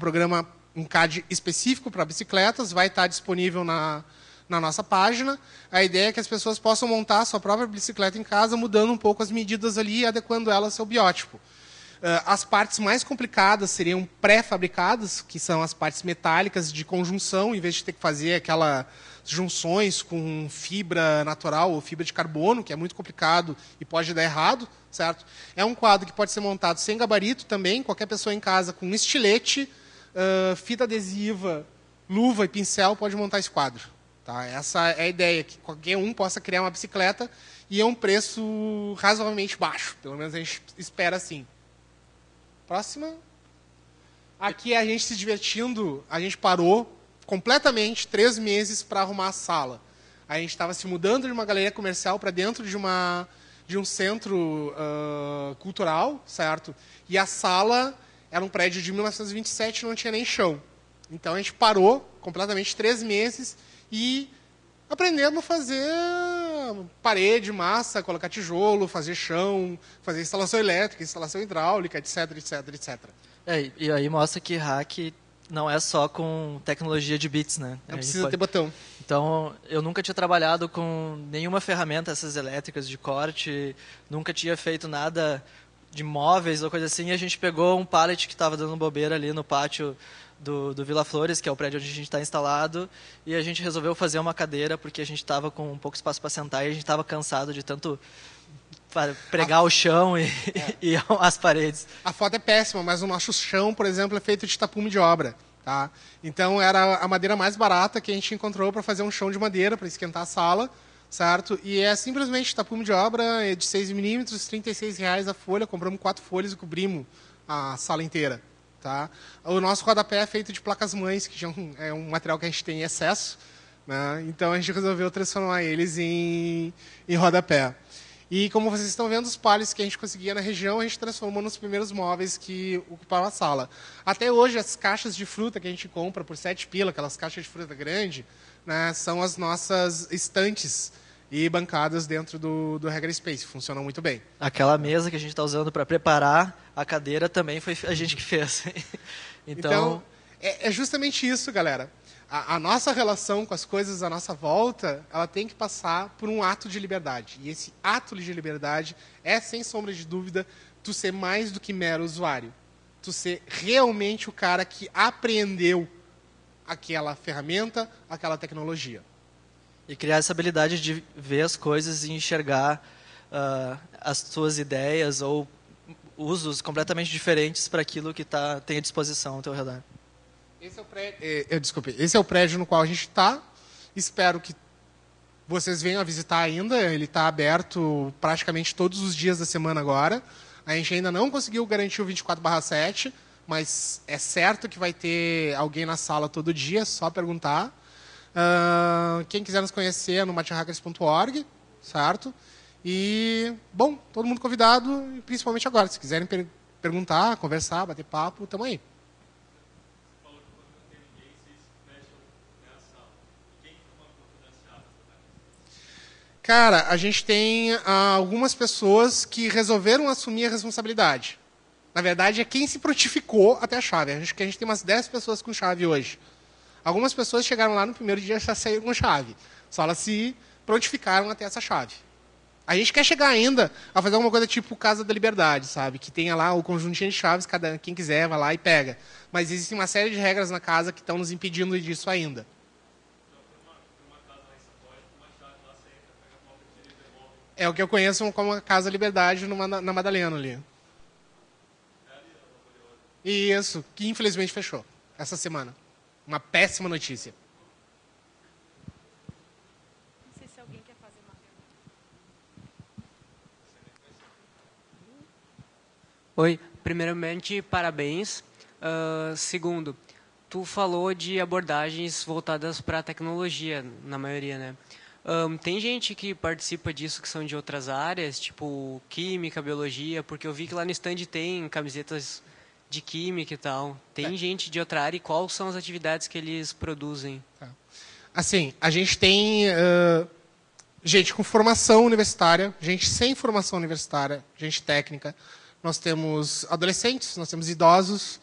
um CAD específico para bicicletas, vai estar disponível na nossa página. A ideia é que as pessoas possam montar a sua própria bicicleta em casa, mudando um pouco as medidas ali e adequando ela ao seu biótipo. As partes mais complicadas seriam pré-fabricadas, que são as partes metálicas de conjunção, em vez de ter que fazer aquelas junções com fibra natural ou fibra de carbono, que é muito complicado e pode dar errado, certo? É um quadro que pode ser montado sem gabarito também, qualquer pessoa em casa com estilete, fita adesiva, luva e pincel pode montar esse quadro. Tá? Essa é a ideia, que qualquer um possa criar uma bicicleta e é um preço razoavelmente baixo, pelo menos a gente espera assim. Próxima. Aqui a gente se divertindo, a gente parou completamente 3 meses para arrumar a sala. A gente estava se mudando de uma galeria comercial para dentro de um centro cultural, certo? E a sala era um prédio de 1927 e não tinha nem chão. Então a gente parou completamente 3 meses e aprendemos a fazer parede, massa, colocar tijolo, fazer chão, fazer instalação elétrica, instalação hidráulica, etc, etc, etc. E aí mostra que hack não é só com tecnologia de bits, né? Não precisa ter botão. Então, eu nunca tinha trabalhado com nenhuma ferramenta, essas elétricas de corte, nunca tinha feito nada de móveis ou coisa assim, e a gente pegou um pallet que estava dando bobeira ali no pátio do Vila Flores, que é o prédio onde a gente está instalado, e a gente resolveu fazer uma cadeira, porque a gente estava com um pouco espaço para sentar, e a gente estava cansado de tanto pregar o chão e as paredes. A foto é péssima, mas o nosso chão, por exemplo, é feito de tapume de obra. Tá? Então, era a madeira mais barata que a gente encontrou para fazer um chão de madeira, para esquentar a sala, certo? E é simplesmente tapume de obra, é de 6 milímetros, R$36 a folha, compramos 4 folhas e cobrimos a sala inteira. Tá? O nosso rodapé é feito de placas-mães, que é um material que a gente tem em excesso, né? Então a gente resolveu transformar eles em rodapé. E como vocês estão vendo, os pallets que a gente conseguia na região, a gente transformou nos primeiros móveis que ocupavam a sala. Até hoje, as caixas de fruta que a gente compra por 7 pila, aquelas caixas de fruta grande, né, são as nossas estantes e bancadas dentro do Hackerspace. Funcionam muito bem. Aquela mesa que a gente está usando para preparar a cadeira também foi a gente que fez. Então, É justamente isso, galera. A nossa relação com as coisas à nossa volta, ela tem que passar por um ato de liberdade. E esse ato de liberdade é, sem sombra de dúvida, tu ser mais do que mero usuário. Tu ser realmente o cara que apreendeu aquela ferramenta, aquela tecnologia. E criar essa habilidade de ver as coisas e enxergar as suas ideias ou usos completamente diferentes para aquilo que tem à disposição ao teu redor. Esse é o prédio, desculpe, esse é o prédio no qual a gente está. Espero que vocês venham a visitar ainda. Ele está aberto praticamente todos os dias da semana agora. A gente ainda não conseguiu garantir o 24/7, mas é certo que vai ter alguém na sala todo dia, é só perguntar. Quem quiser nos conhecer é no mathackers.org, certo? E, bom, todo mundo convidado, principalmente agora. Se quiserem perguntar, conversar, bater papo, estamos aí. Cara, a gente tem algumas pessoas que resolveram assumir a responsabilidade. Na verdade, é quem se prontificou até a chave. Acho que a gente tem umas 10 pessoas com chave hoje. Algumas pessoas chegaram lá no primeiro dia e já saíram com chave. Só elas se prontificaram até essa chave. A gente quer chegar ainda a fazer alguma coisa tipo Casa da Liberdade, sabe? Que tenha lá o conjuntinho de chaves, quem quiser vai lá e pega. Mas existe uma série de regras na casa que estão nos impedindo disso ainda. É o que eu conheço como a Casa Liberdade na Madalena ali. Isso, que infelizmente fechou essa semana. Uma péssima notícia. Não sei se alguém quer fazer uma pergunta. Oi, primeiramente, parabéns. Segundo, tu falou de abordagens voltadas para a tecnologia, na maioria, né? Tem gente que participa disso que são de outras áreas, tipo química, biologia, porque eu vi que lá no stand tem camisetas de química e tal. Tem gente de outra área e quais são as atividades que eles produzem? Assim, a gente tem gente com formação universitária, gente sem formação universitária, gente técnica. Nós temos adolescentes, nós temos idosos,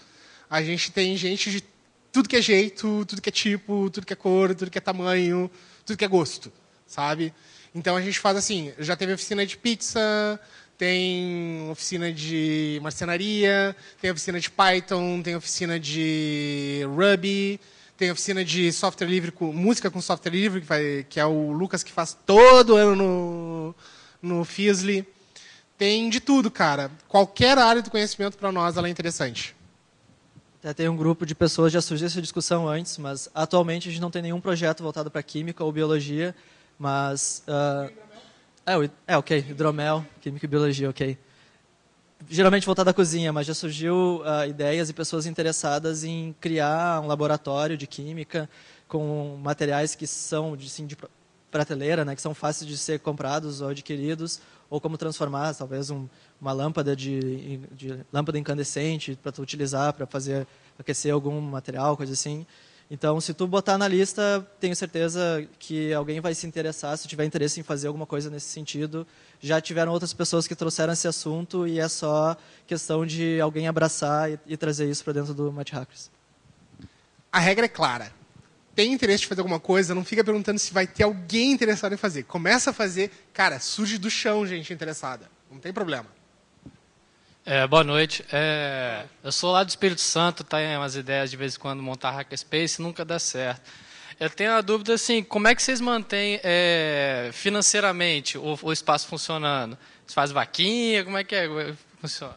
a gente tem gente de tudo que é jeito, tudo que é tipo, tudo que é cor, tudo que é tamanho, tudo que é gosto, sabe? Então a gente faz assim, já teve oficina de pizza, tem oficina de marcenaria, tem oficina de Python, tem oficina de Ruby, tem oficina de software livre, música com software livre, que é o Lucas que faz todo ano no Fiesli. Tem de tudo, cara. Qualquer área do conhecimento para nós ela é interessante. Até tem um grupo de pessoas, já surgiu essa discussão antes, mas atualmente a gente não tem nenhum projeto voltado para química ou biologia, mas... ok, hidromel, química e biologia, ok. Geralmente voltado à cozinha, mas já surgiu ideias e pessoas interessadas em criar um laboratório de química com materiais que são de prateleira, né, que são fáceis de ser comprados ou adquiridos, ou como transformar, talvez, uma lâmpada de lâmpada incandescente para tu utilizar para aquecer algum material, coisa assim. Então, se tu botar na lista, tenho certeza que alguém vai se interessar, se tiver interesse em fazer alguma coisa nesse sentido. Já tiveram outras pessoas que trouxeram esse assunto e é só questão de alguém abraçar e trazer isso para dentro do MathHackers. A regra é clara. Tem interesse de fazer alguma coisa, não fica perguntando se vai ter alguém interessado em fazer. Começa a fazer, cara, surge do chão gente interessada. Não tem problema. Boa noite. Eu sou lá do Espírito Santo, tem umas ideias de vez em quando montar hackerspace, nunca dá certo. Eu tenho a dúvida assim, como é que vocês mantêm financeiramente o espaço funcionando? Você faz vaquinha? Como é que funciona?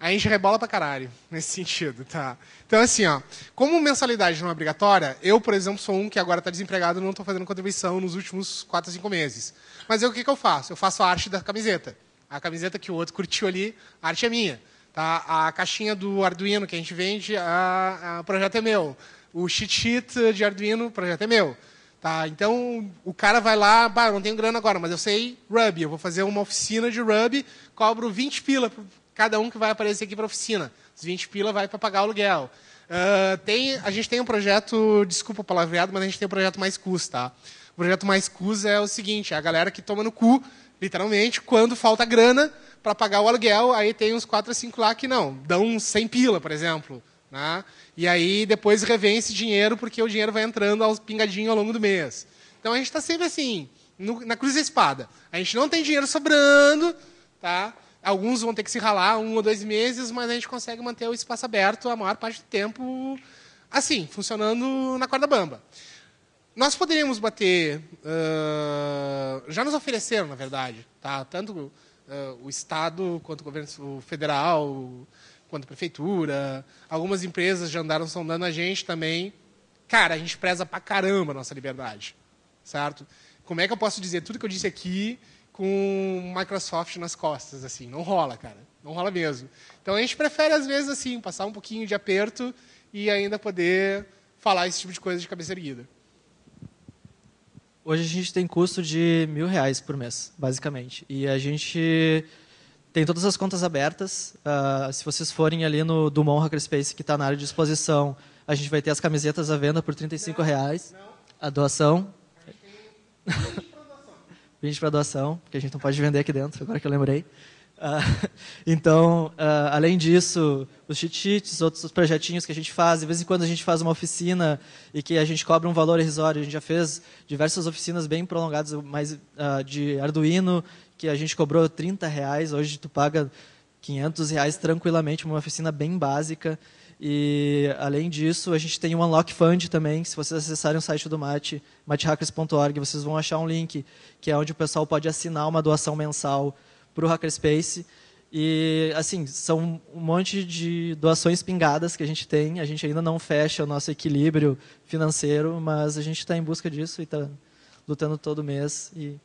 A gente rebola pra caralho, nesse sentido, tá? Então, assim, ó, como mensalidade não é obrigatória, eu, por exemplo, sou um que agora está desempregado e não estou fazendo contribuição nos últimos 4 a 5 meses. Mas o que eu faço? Eu faço a arte da camiseta. A camiseta que o outro curtiu ali, a arte é minha. Tá? A caixinha do Arduino que a gente vende, o projeto é meu. O cheat sheet de Arduino, o projeto é meu. Tá? Então, o cara vai lá, eu não tenho grana agora, mas eu sei Ruby. Eu vou fazer uma oficina de Ruby, cobro 20 pila por cada um que vai aparecer aqui para a oficina. Os 20 pila vai para pagar o aluguel. A gente tem um projeto, desculpa o palavreado, mas a gente tem um projeto Mais Cus. Tá? O projeto Mais Cus é o seguinte, é a galera que toma no cu, literalmente, quando falta grana para pagar o aluguel, aí tem uns 4 a 5 lá que não, dão 100 pila, por exemplo. né? E aí depois revém esse dinheiro porque o dinheiro vai entrando aos pingadinhos ao longo do mês. Então a gente está sempre assim, na cruz da espada. A gente não tem dinheiro sobrando, tá? Alguns vão ter que se ralar 1 ou 2 meses, mas a gente consegue manter o espaço aberto a maior parte do tempo, assim, funcionando na corda bamba. Nós poderíamos bater, já nos ofereceram, na verdade, tá? Tanto o Estado quanto o governo federal, quanto a prefeitura, algumas empresas já andaram sondando a gente também. Cara, a gente preza pra caramba a nossa liberdade, certo? Como é que eu posso dizer tudo que eu disse aqui com Microsoft nas costas, assim? Não rola, cara. Não rola mesmo. Então, a gente prefere, às vezes, assim, passar um pouquinho de aperto e ainda poder falar esse tipo de coisa de cabeça erguida. Hoje a gente tem custo de R$1.000 por mês, basicamente. E a gente tem todas as contas abertas. Se vocês forem ali no Dumont Hackerspace, que está na área de exposição, a gente vai ter as camisetas à venda por R$35. A doação. 20 para doação, porque a gente não pode vender aqui dentro, agora que eu lembrei. Então, além disso, os cheat sheets, outros projetinhos que a gente faz, de vez em quando a gente faz uma oficina e que a gente cobra um valor irrisório. A gente já fez diversas oficinas bem prolongadas, mais de Arduino, que a gente cobrou R$30. Hoje tu paga R$500 tranquilamente, uma oficina bem básica. E, além disso, a gente tem um Unlock Fund também. Se vocês acessarem o site do Mate, matehackers.org, vocês vão achar um link, que é onde o pessoal pode assinar uma doação mensal para o Hackerspace. E, assim, são um monte de doações pingadas que a gente tem. A gente ainda não fecha o nosso equilíbrio financeiro, mas a gente está em busca disso e está lutando todo mês. E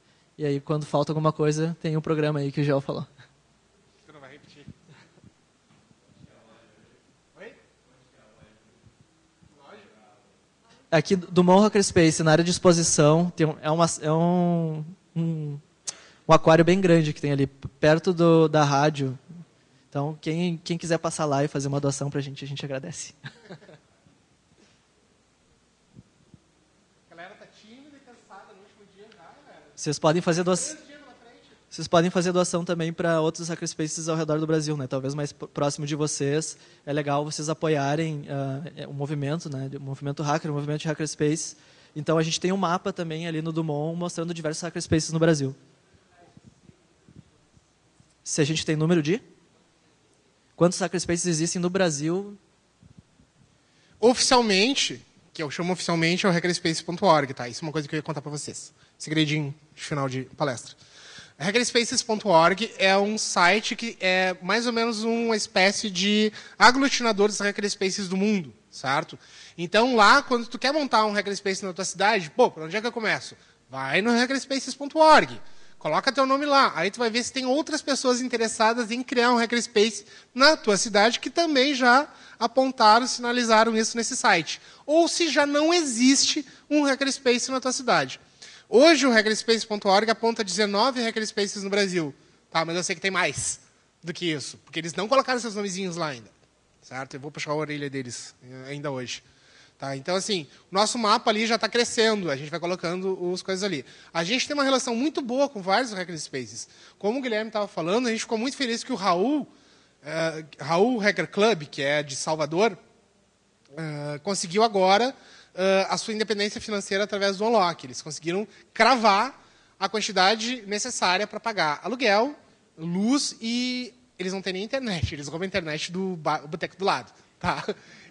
aí, quando falta alguma coisa, tem um programa aí que o Gel falou. Você não vai repetir? Aqui do Dumont Hackerspace, na área de exposição, é um aquário bem grande que tem ali, perto da rádio. Então, quem quiser passar lá e fazer uma doação para a gente agradece. A galera tá tímida e cansada no último dia já, galera. Vocês podem fazer doação. Vocês podem fazer doação também para outros hackerspaces ao redor do Brasil, né? Talvez mais próximo de vocês. É legal vocês apoiarem o movimento, né? O movimento hacker, o movimento de hackerspace. Então, a gente tem um mapa também ali no Dumont mostrando diversos hackerspaces no Brasil. Se a gente tem número de? Quantos hackerspaces existem no Brasil? Oficialmente, que eu chamo oficialmente, é o hackerspace.org, tá? Isso é uma coisa que eu ia contar para vocês. Segredinho de final de palestra. Hackerspaces.org é um site que é mais ou menos uma espécie de aglutinador dos hackerspaces do mundo, certo? Então, lá, quando tu quer montar um hackerspace na tua cidade, por onde é que eu começo? Vai no hackerspaces.org. Coloca teu nome lá. Aí tu vai ver se tem outras pessoas interessadas em criar um hackerspace na tua cidade que também já apontaram, sinalizaram isso nesse site. Ou se já não existe um hackerspace na tua cidade. Hoje o hackerspace.org aponta 19 hackerspaces no Brasil. Tá, mas eu sei que tem mais do que isso, porque eles não colocaram seus nomezinhos lá ainda. Certo? Eu vou puxar a orelha deles ainda hoje. Tá, então, assim, o nosso mapa ali já está crescendo, a gente vai colocando as coisas ali. A gente tem uma relação muito boa com vários hackerspaces. Como o Guilherme estava falando, a gente ficou muito feliz que o Raul Hacker Club, que é de Salvador, conseguiu agora a sua independência financeira através do Unlock. Eles conseguiram cravar a quantidade necessária para pagar aluguel, luz e eles não têm nem internet. Eles roubam a internet do boteco do lado. Tá?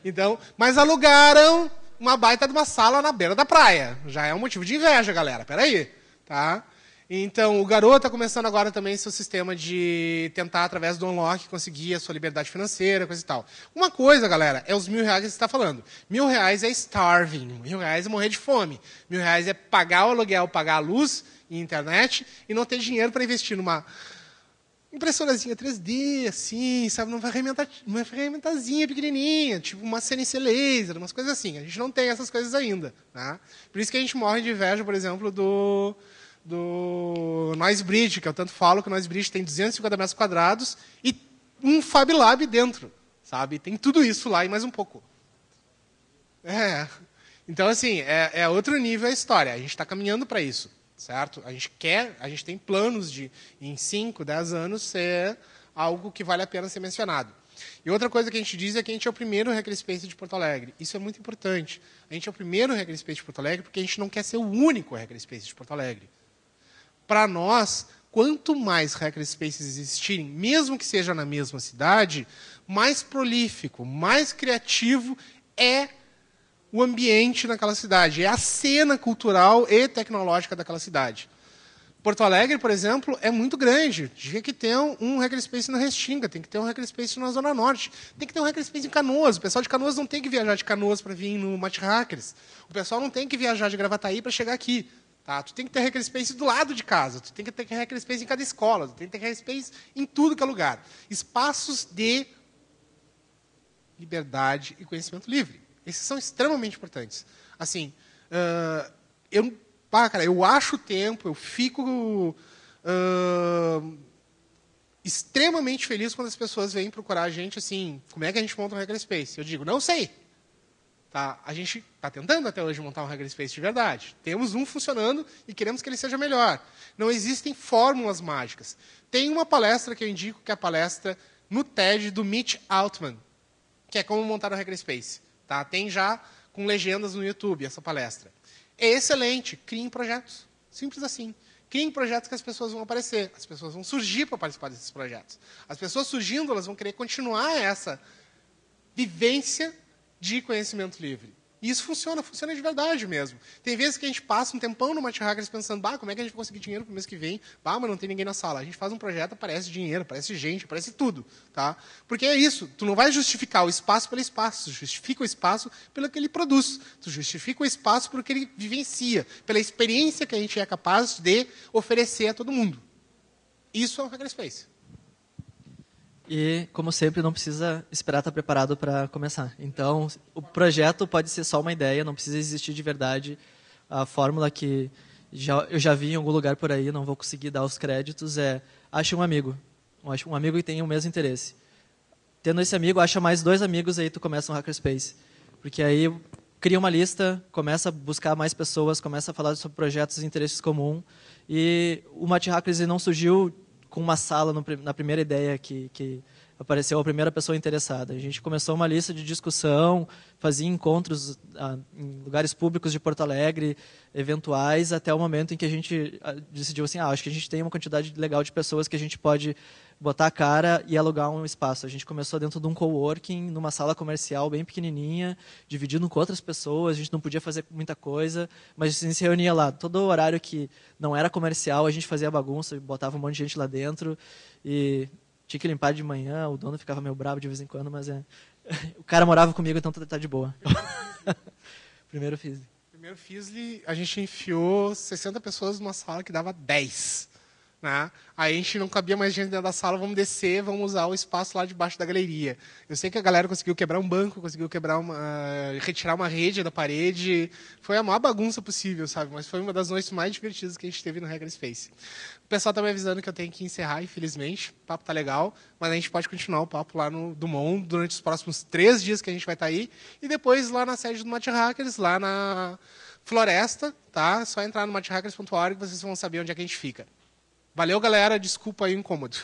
Então, mas alugaram uma baita de uma sala na beira da praia. Já é um motivo de inveja, galera. Peraí. Tá? Então, o Garoto está começando agora também seu sistema de tentar, através do Unlock, conseguir a sua liberdade financeira, coisa e tal. Uma coisa, galera, é os R$1.000 que você está falando. R$1.000 é starving, R$1.000 é morrer de fome. R$1.000 é pagar o aluguel, pagar a luz e internet e não ter dinheiro para investir numa impressorazinha 3D, assim, sabe, uma ferramentazinha pequenininha, tipo uma CNC laser, umas coisas assim. A gente não tem essas coisas ainda. Tá? Por isso que a gente morre de inveja, por exemplo, do Noise Bridge, que eu tanto falo que o Noise Bridge tem 250 metros quadrados e um Fab Lab dentro, sabe? Tem tudo isso lá e mais um pouco. Então, assim, é outro nível a história. A gente está caminhando para isso, certo? A gente tem planos de, em 5, 10 anos, ser algo que vale a pena ser mencionado. E outra coisa que a gente diz é que a gente é o primeiro Hackerspace de Porto Alegre. Isso é muito importante. A gente é o primeiro Hackerspace de Porto Alegre porque a gente não quer ser o único Hackerspace de Porto Alegre. Para nós, quanto mais Hackerspaces existirem, mesmo que seja na mesma cidade, mais prolífico, mais criativo é o ambiente naquela cidade, é a cena cultural e tecnológica daquela cidade. Porto Alegre, por exemplo, é muito grande. Tinha que ter um Hackerspace na Restinga, tem que ter um Hackerspace na Zona Norte, tem que ter um Hackerspace em Canoas. O pessoal de Canoas não tem que viajar de Canoas para vir no Mate Hackers. O pessoal não tem que viajar de Gravataí para chegar aqui. Tá? Tu tem que ter Hackerspace do lado de casa, tu tem que ter Hackerspace em cada escola, tu tem que ter Hackerspace em tudo que é lugar. Espaços de liberdade e conhecimento livre. Esses são extremamente importantes. Assim, eu acho o tempo, eu fico extremamente feliz quando as pessoas vêm procurar a gente assim, como é que a gente monta um Hackerspace? Eu digo, não sei. Tá? A gente está tentando até hoje montar um Hackerspace de verdade. Temos um funcionando e queremos que ele seja melhor. Não existem fórmulas mágicas. Tem uma palestra que eu indico, que é a palestra no TED do Mitch Altman, que é como montar um Hackerspace. Tá? Tem já com legendas no YouTube essa palestra. É excelente. Criem projetos. Simples assim. Criem projetos que as pessoas vão aparecer. As pessoas vão surgir para participar desses projetos. As pessoas surgindo, elas vão querer continuar essa vivência de conhecimento livre. E isso funciona de verdade mesmo. Tem vezes que a gente passa um tempão no Mate Hackers pensando, como é que a gente vai conseguir dinheiro para o mês que vem? Mas não tem ninguém na sala. A gente faz um projeto, aparece dinheiro, aparece gente, aparece tudo. Tá? Porque é isso. Tu não vai justificar o espaço pelo espaço. Tu justifica o espaço pelo que ele produz. Tu justifica o espaço pelo que ele vivencia. Pela experiência que a gente é capaz de oferecer a todo mundo. Isso é um Hackerspace. E, como sempre, não precisa esperar estar preparado para começar. Então, o projeto pode ser só uma ideia, não precisa existir de verdade. A fórmula que eu já vi em algum lugar por aí, não vou conseguir dar os créditos, é ache um amigo. Um amigo que tenha o mesmo interesse. Tendo esse amigo, acha mais 2 amigos, aí tu começa um Hackerspace. Porque aí cria uma lista, começa a buscar mais pessoas, começa a falar sobre projetos e interesses comuns. E o Mate Hackers não surgiu com uma sala na primeira ideia que apareceu a primeira pessoa interessada. A gente começou uma lista de discussão, fazia encontros em lugares públicos de Porto Alegre, eventuais, até o momento em que a gente decidiu assim, acho que a gente tem uma quantidade legal de pessoas que a gente pode botar a cara e alugar um espaço. A gente começou dentro de um coworking, numa sala comercial bem pequenininha, dividindo com outras pessoas, a gente não podia fazer muita coisa, mas a gente se reunia lá. Todo o horário que não era comercial, a gente fazia bagunça, botava um monte de gente lá dentro e tinha que limpar de manhã, o dono ficava meio bravo de vez em quando, mas o cara morava comigo, então tá de boa. Primeiro Fizzly, a gente enfiou 60 pessoas numa sala que dava 10. Né? Aí a gente não cabia mais gente dentro da sala, vamos descer, vamos usar o espaço lá debaixo da galeria. Eu sei que a galera conseguiu quebrar um banco, conseguiu retirar uma rede da parede. Foi a maior bagunça possível, sabe? Mas foi uma das noites mais divertidas que a gente teve no Hackerspace. O pessoal está me avisando que eu tenho que encerrar, infelizmente. O papo tá legal, mas a gente pode continuar o papo lá no Dumont durante os próximos 3 dias que a gente vai estar aí. E depois lá na sede do Mate Hackers, lá na Floresta, tá? É só entrar no matehackers.org e vocês vão saber onde é que a gente fica. Valeu, galera. Desculpa aí o incômodo.